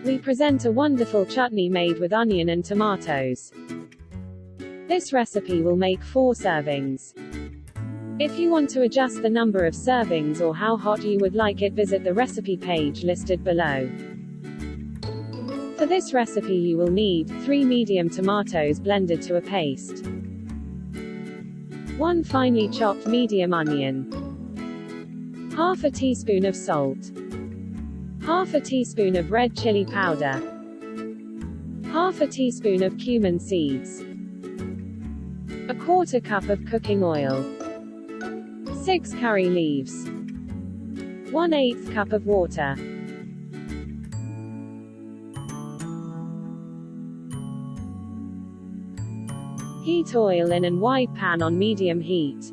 We present a wonderful chutney made with onion and tomatoes. This recipe will make 4 servings. If you want to adjust the number of servings or how hot you would like it, visit the recipe page listed below. For this recipe you will need 3 medium tomatoes blended to a paste, 1 finely chopped medium onion, half a teaspoon of salt, half a teaspoon of red chili powder, half a teaspoon of cumin seeds, a 1/4 cup of cooking oil, 6 curry leaves, 1/8 cup of water. Heat oil in an wide pan on medium heat.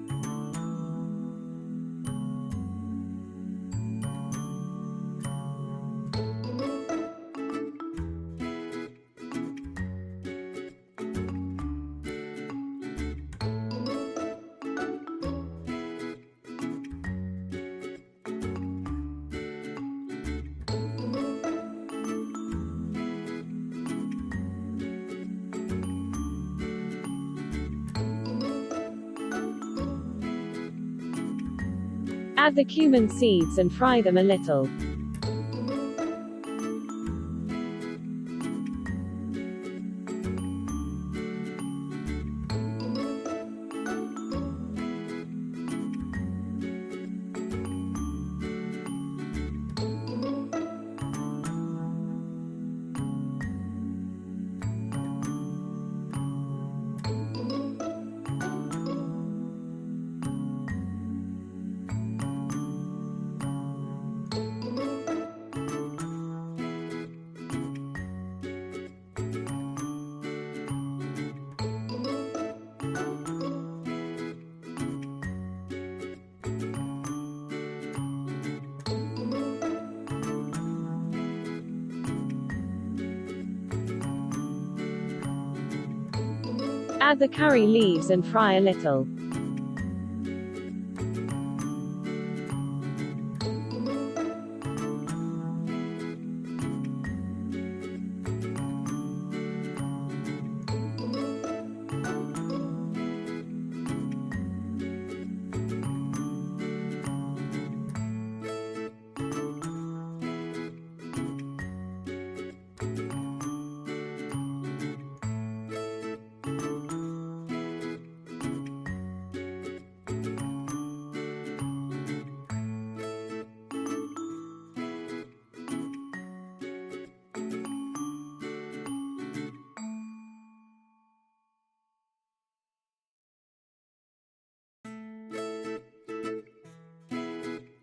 Add the cumin seeds and fry them a little. Add the curry leaves and fry a little.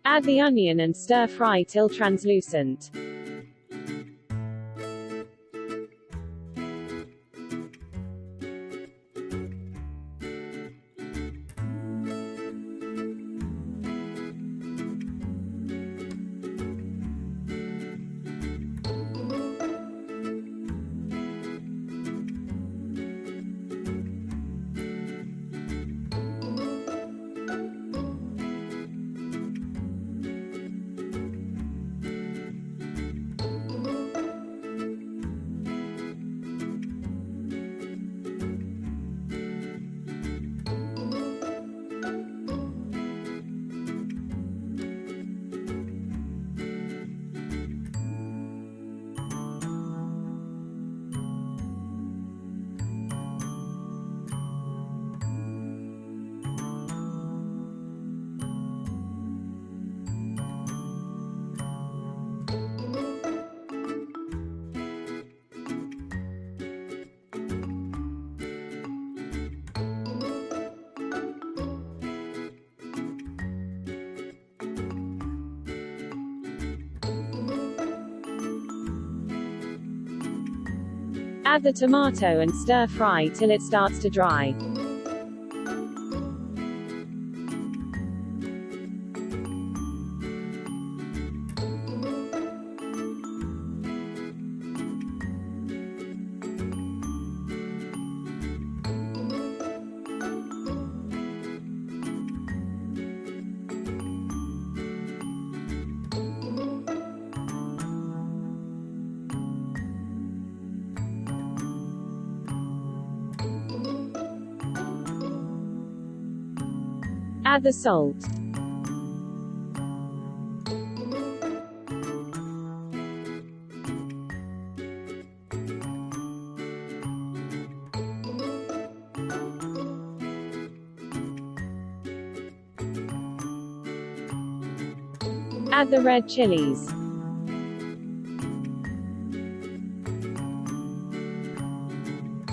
Add the onion and stir fry till translucent. Add the tomato and stir fry till it starts to dry. Add the salt. Add the red chilies.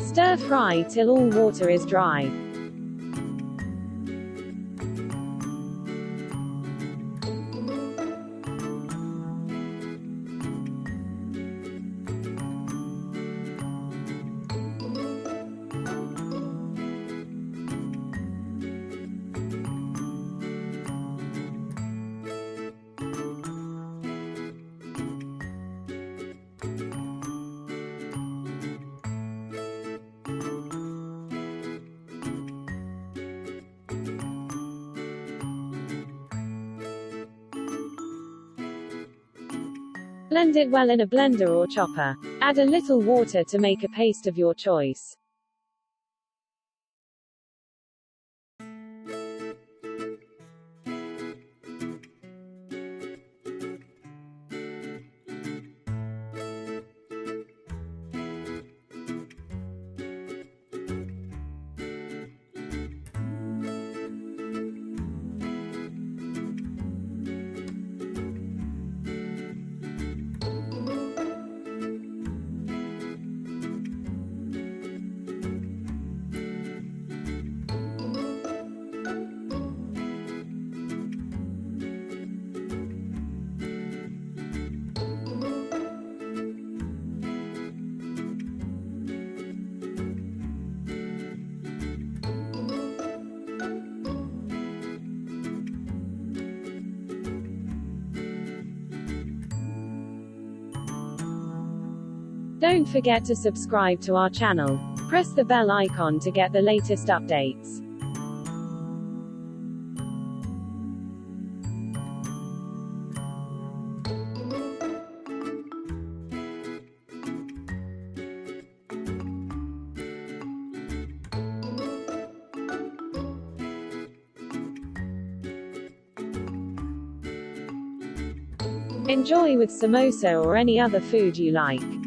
Stir fry till all water is dry. Blend it well in a blender or chopper. Add a little water to make a paste of your choice. Don't forget to subscribe to our channel. Press the bell icon to get the latest updates. Enjoy with samosa or any other food you like.